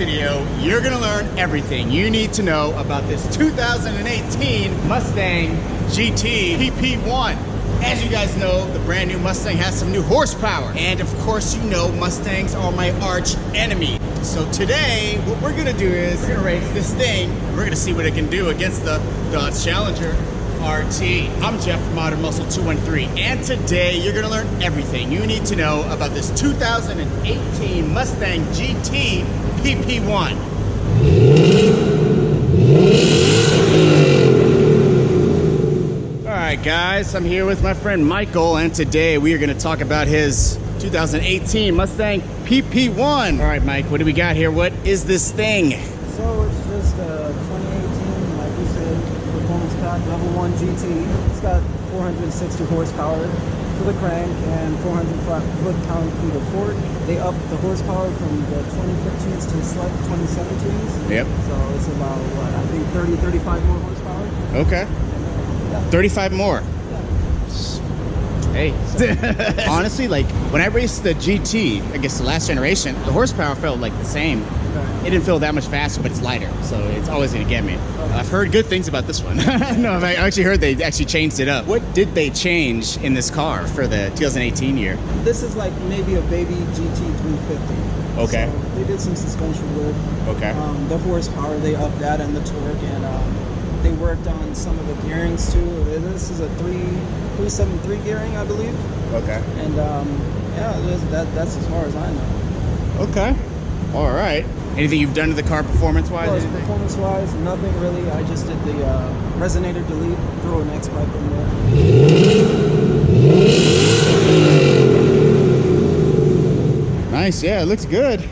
video, you're gonna learn everything you need to know about this 2018 Mustang GT PP1. As you guys know, the brand new Mustang has some new horsepower. And of course, you know Mustangs are my arch enemy. So today, what we're gonna do is we're gonna race this thing. And we're gonna see what it can do against the Dodge Challenger RT. I'm Jeff from Modern Muscle 213, and today you're gonna learn everything you need to know about this 2018 Mustang GT PP1. All right, guys, I'm here with my friend Michael, and today we are gonna talk about his 2018 Mustang PP1. All right, Mike, what do we got here? What is this thing? So it's just a 2018, like you said, performance pack level 1 GT. It's got 460 horsepower for the crank and 400 foot-pound-feet of torque. They upped the horsepower from the 2015s to slight 2017s. Yep. So it's about, what, I think 30, 35 more horsepower. Okay. Yeah. 35 more. Hey, So, honestly, like when I raced the GT, I guess the last generation, the horsepower felt like the same. It didn't feel that much faster, but it's lighter, so it's always gonna get me. I've heard good things about this one. No, I actually heard they actually changed it up. What did they change in this car for the 2018 year? this is like maybe a baby GT 350. Okay. So they did some suspension work. Okay. The horsepower, they upped that, and the torque, and they worked on some of the gearings too. This is a 373 gearing, I believe. Okay. And yeah, that's as far as I know. Okay. All right. Anything you've done to the car performance-wise? Well, performance-wise, nothing really. I just did the resonator delete, throw an X pipe in there. Nice. Yeah, it looks good.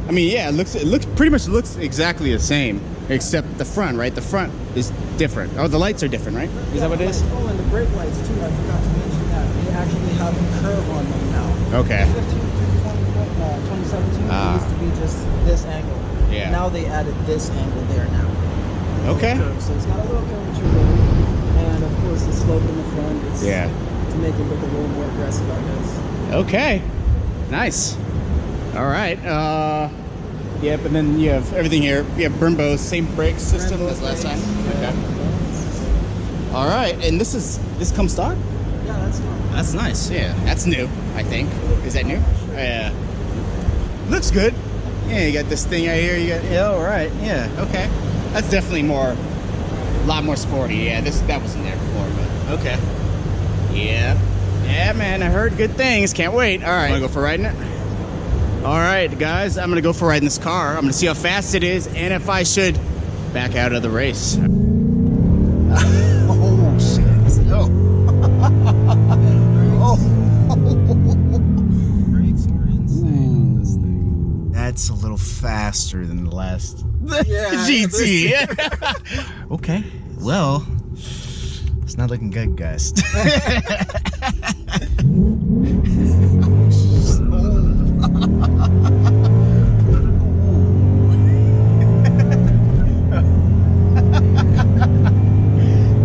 I mean, yeah, it looks pretty much looks exactly the same, except the front, right? The front is different. Oh, the lights are different, right? Is that what it is? Oh, and the brake lights too. I forgot to mention that they actually have a curve on them now. Okay. 2017 it used to be just this angle. Yeah. Now they added this angle there now. Okay. So it's got a little curvature there, and of course the slope in the front. It's to make it look a little more aggressive, I guess. Okay. Nice. All right. Yep. And then you have everything here. You have Brembo, same brake system as last time. Okay. All right. And this comes stock? Yeah, that's fine. That's nice. Yeah. That's new, I think. Is that new? Yeah. Looks good. Yeah, you got this thing out here. You got, yeah, all right. Yeah, okay. That's definitely a lot more sporty. Yeah, that wasn't there before, but okay. Yeah. Yeah, man, I heard good things. Can't wait. All right. Want to go for riding it? All right, guys, I'm going to go for riding this car. I'm going to see how fast it is and if I should back out of the race. Oh, shit. Oh. That's a little faster than the last GT. Okay, well, it's not looking good, guys.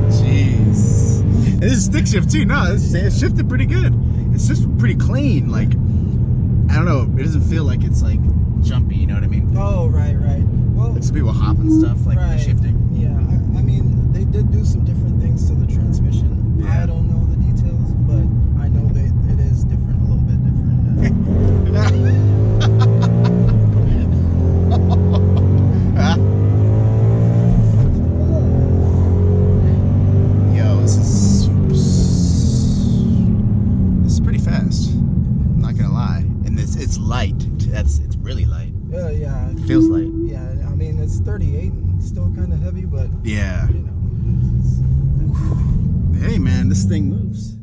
Jeez. This is stick shift too. No, it's shifted pretty good. It's just pretty clean. Like, I don't know, it doesn't feel like it's like jumpy, you know what I mean? Oh, right. Well, like some people hop and stuff, like the shifting. Yeah, I mean, they did do some different things to the transmission. Yeah. I don't know the details, but I know it is different, a little bit different. Yo, this is pretty fast. I'm not gonna lie, and it's light. It's really light. Yeah. It feels light. Yeah, I mean, it's 38, and it's still kind of heavy, but Yeah. you know. Hey, man, this thing moves.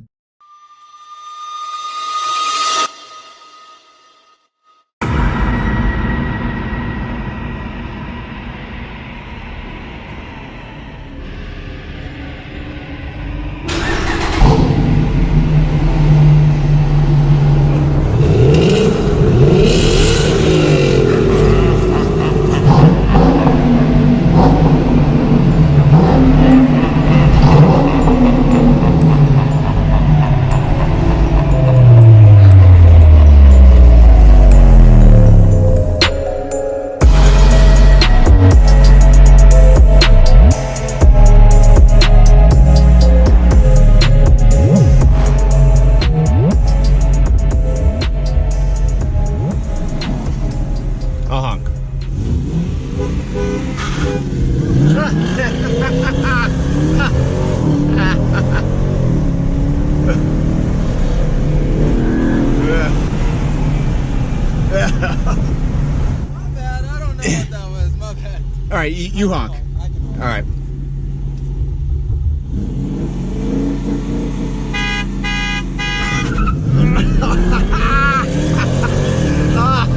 right, you honk. All right.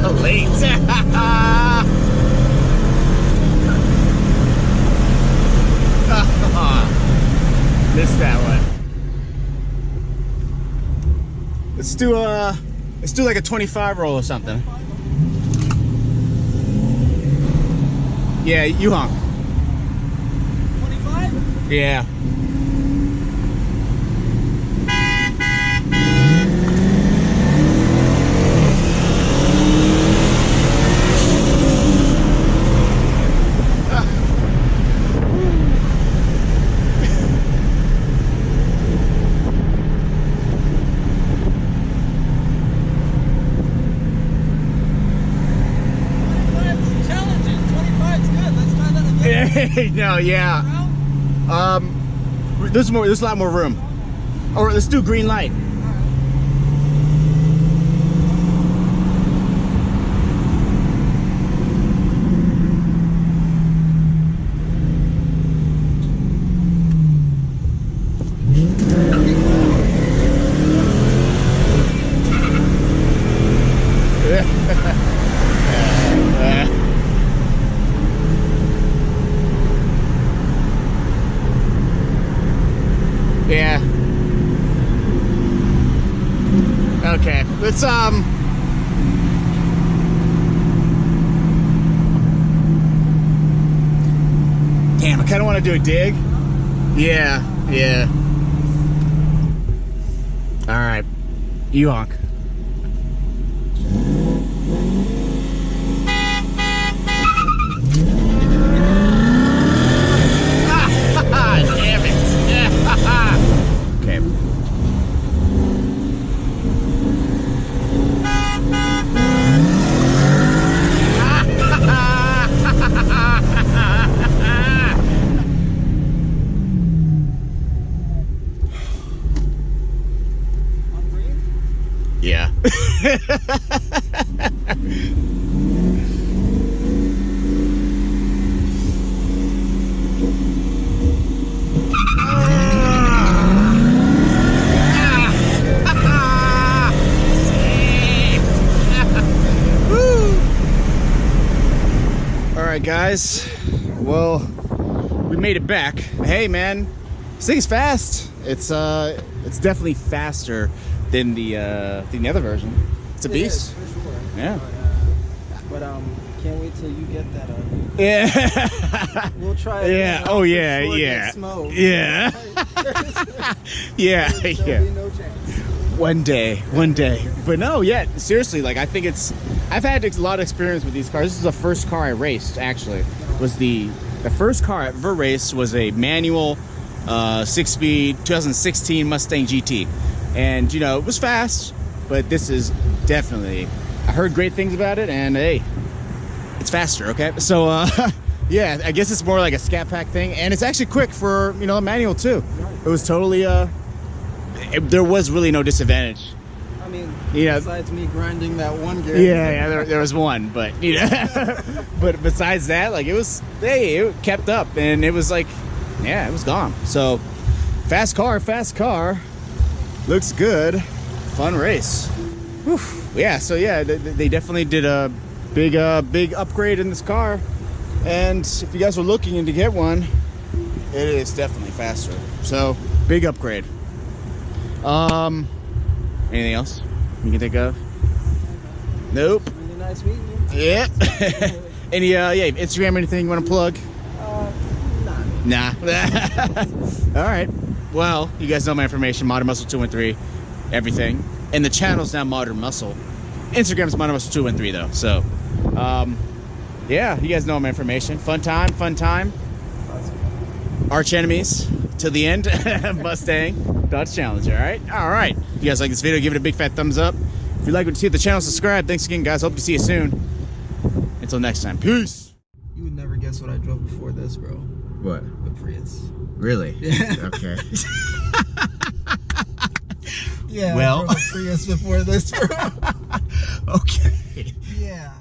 Oh, late. Missed that one. Let's do like a 25 roll or something. Yeah, you honk. 25? Yeah. No, yeah. There's a lot more room. Or let's do green light. Yeah. Okay. Let's Damn, I kinda wanna do a dig. Yeah, yeah. Alright. You honk. Damn it. Okay. Yeah. Alright guys, well, we made it back. Hey man, this thing's fast. It's definitely faster than the other version. It's a beast. It is, for sure. Yeah. But can't wait till you get that. Yeah. We'll try it. Yeah. Oh yeah. Yeah. Yeah. Yeah. There'll Yeah. be no chance. One day. But no, yeah, seriously, like I've had a lot of experience with these cars. This is the first car I raced, actually. Was the first car I ever raced was a manual 6-speed 2016 Mustang GT. And you know, it was fast, but this is definitely, I heard great things about it, and hey, it's faster, okay? So yeah, I guess it's more like a scat pack thing, and it's actually quick for, you know, a manual too. It was totally there was really no disadvantage. I mean, Yeah. besides me grinding that one gear. Yeah, there was one, but you know, but besides that, like it kept up, and it was like, yeah, it was gone. So fast car, looks good, fun race. Whew. Yeah, so yeah, they definitely did a big upgrade in this car, and if you guys were looking to get one, it is definitely faster. So big upgrade. Anything else you can think of? Nope. Really nice meeting you. Yeah. Any Instagram, anything you want to plug? Nah. All right. Well, you guys know my information, Modern Muscle 213, everything. And the channel's now Modern Muscle. Instagram's Modern Muscle 213 though. So, yeah, you guys know my information. Fun time. Arch enemies till the end. Mustang, Dodge Challenger. All right. If you guys like this video, give it a big fat thumbs up. If you like what you see at the channel, subscribe. Thanks again, guys. Hope to see you soon. Until next time, peace. You would never guess what I drove before this, bro. What? The Prius. Really? Yeah. Okay. Yeah. Well. I drove a Prius before this, bro. Okay. Yeah.